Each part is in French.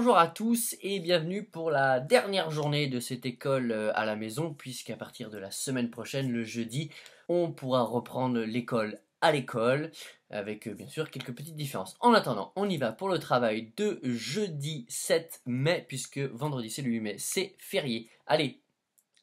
Bonjour à tous et bienvenue pour la dernière journée de cette école à la maison, puisqu'à partir de la semaine prochaine, le jeudi, on pourra reprendre l'école à l'école, avec bien sûr quelques petites différences. En attendant, on y va pour le travail de jeudi 7 mai, puisque vendredi c'est le 8 mai, c'est férié. Allez,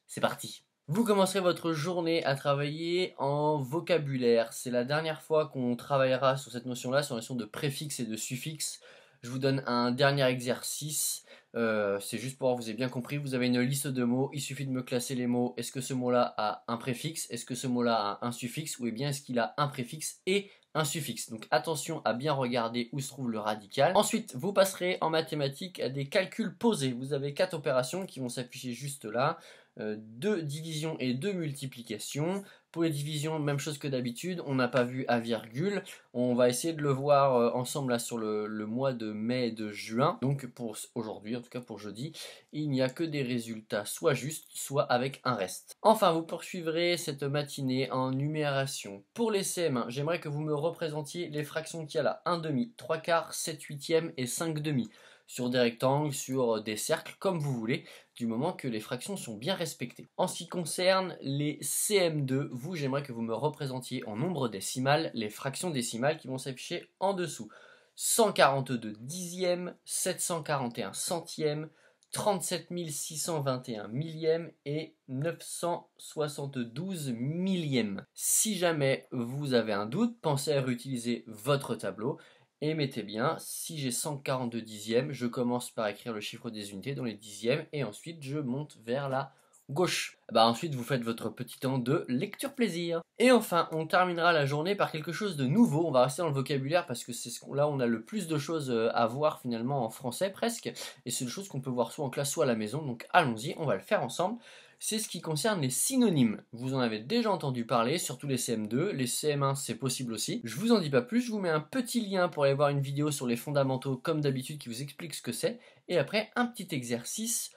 c'est parti! Vous commencerez votre journée à travailler en vocabulaire. C'est la dernière fois qu'on travaillera sur cette notion-là, sur la notion de préfixe et de suffixe. Je vous donne un dernier exercice. C'est juste pour voir que vous avez bien compris. Vous avez une liste de mots. Il suffit de me classer les mots. Est-ce que ce mot-là a un préfixe? Est-ce que ce mot-là a un suffixe? Ou bien est-ce qu'il a un préfixe et un suffixe? Donc attention à bien regarder où se trouve le radical. Ensuite, vous passerez en mathématiques à des calculs posés. Vous avez 4 opérations qui vont s'afficher juste là. 2 divisions et 2 multiplications. Pour les divisions, même chose que d'habitude, on n'a pas vu à virgule. On va essayer de le voir ensemble là sur le mois de mai et de juin. Donc pour aujourd'hui, en tout cas pour jeudi, il n'y a que des résultats soit justes, soit avec un reste. Enfin, vous poursuivrez cette matinée en numération. Pour les CM1, j'aimerais que vous me représentiez les fractions qu'il y a là. 1 demi, 3 quarts, 7 huitièmes et 5 demi. Sur des rectangles, sur des cercles, comme vous voulez, du moment que les fractions sont bien respectées. En ce qui concerne les CM2, vous, j'aimerais que vous me représentiez en nombre décimal les fractions décimales qui vont s'afficher en dessous. 142 dixièmes, 741 centièmes, 37 621 millièmes et 972 millièmes. Si jamais vous avez un doute, pensez à réutiliser votre tableau. Et mettez bien, si j'ai 142 dixièmes, je commence par écrire le chiffre des unités dans les dixièmes et ensuite je monte vers la gauche. Ensuite vous faites votre petit temps de lecture plaisir. Et enfin, on terminera la journée par quelque chose de nouveau. On va rester dans le vocabulaire parce que c'est là où on a le plus de choses à voir finalement en français presque. Et c'est des choses qu'on peut voir soit en classe soit à la maison. Donc allons-y, on va le faire ensemble. C'est ce qui concerne les synonymes. Vous en avez déjà entendu parler, surtout les CM2, les CM1 c'est possible aussi. Je vous en dis pas plus, je vous mets un petit lien pour aller voir une vidéo sur les fondamentaux comme d'habitude qui vous explique ce que c'est. Et après un petit exercice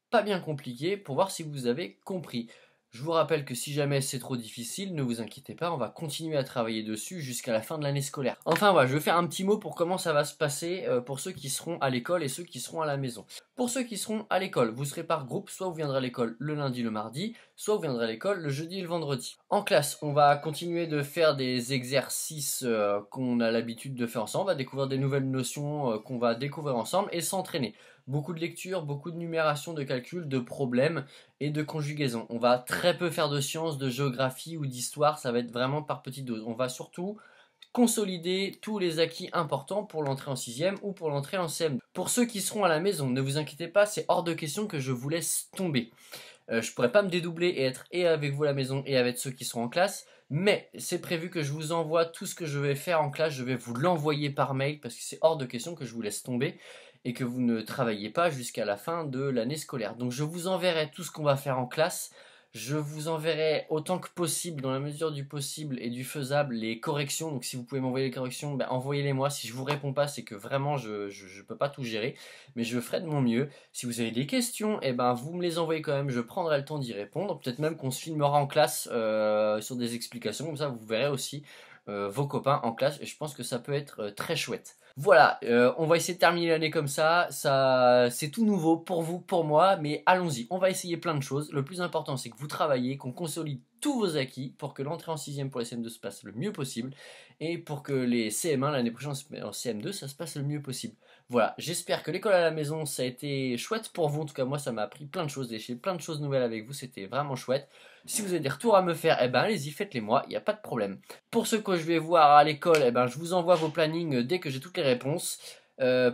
pas bien compliqué pour voir si vous avez compris. Je vous rappelle que si jamais c'est trop difficile, ne vous inquiétez pas, on va continuer à travailler dessus jusqu'à la fin de l'année scolaire. Enfin voilà, je vais faire un petit mot pour comment ça va se passer pour ceux qui seront à l'école et ceux qui seront à la maison. Pour ceux qui seront à l'école, vous serez par groupe, soit vous viendrez à l'école le lundi, le mardi, soit vous viendrez à l'école le jeudi et le vendredi. En classe, on va continuer de faire des exercices qu'on a l'habitude de faire ensemble, on va découvrir des nouvelles notions qu'on va découvrir ensemble et s'entraîner. Beaucoup de lecture, beaucoup de numération, de calcul, de problèmes et de conjugaison. On va très peu faire de sciences, de géographie ou d'histoire, ça va être vraiment par petites doses. On va surtout consolider tous les acquis importants pour l'entrée en 6e ou pour l'entrée en CM2. Pour ceux qui seront à la maison, ne vous inquiétez pas, c'est hors de question que je vous laisse tomber. Je pourrais pas me dédoubler et être et avec vous à la maison et avec ceux qui seront en classe, mais c'est prévu que je vous envoie tout ce que je vais faire en classe, je vais vous l'envoyer par mail parce que c'est hors de question que je vous laisse tomber et que vous ne travaillez pas jusqu'à la fin de l'année scolaire. Donc je vous enverrai tout ce qu'on va faire en classe. Je vous enverrai autant que possible, dans la mesure du possible et du faisable, les corrections. Donc si vous pouvez m'envoyer les corrections, envoyez-les moi. Si je vous réponds pas, c'est que vraiment je peux pas tout gérer. Mais je ferai de mon mieux. Si vous avez des questions, vous me les envoyez quand même. Je prendrai le temps d'y répondre. Peut-être même qu'on se filmera en classe sur des explications. Comme ça, vous verrez aussi vos copains en classe. Et je pense que ça peut être très chouette. Voilà, on va essayer de terminer l'année comme ça c'est tout nouveau pour vous, pour moi, mais allons-y, on va essayer plein de choses. Le plus important, c'est que vous travaillez, qu'on consolide tous vos acquis pour que l'entrée en 6e pour les CM2 se passe le mieux possible et pour que les CM1 l'année prochaine en CM2 ça se passe le mieux possible. Voilà, j'espère que l'école à la maison ça a été chouette pour vous, en tout cas moi ça m'a appris plein de choses, j'ai fait plein de choses nouvelles avec vous, c'était vraiment chouette. Si vous avez des retours à me faire, allez-y, faites-les moi, il n'y a pas de problème. Pour ceux que je vais voir à l'école, je vous envoie vos plannings dès que j'ai toutes les réponses.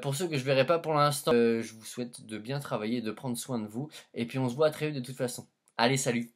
Pour ceux que je verrai pas pour l'instant, je vous souhaite de bien travailler et de prendre soin de vous. Et puis on se voit très vite de toute façon. Allez, salut!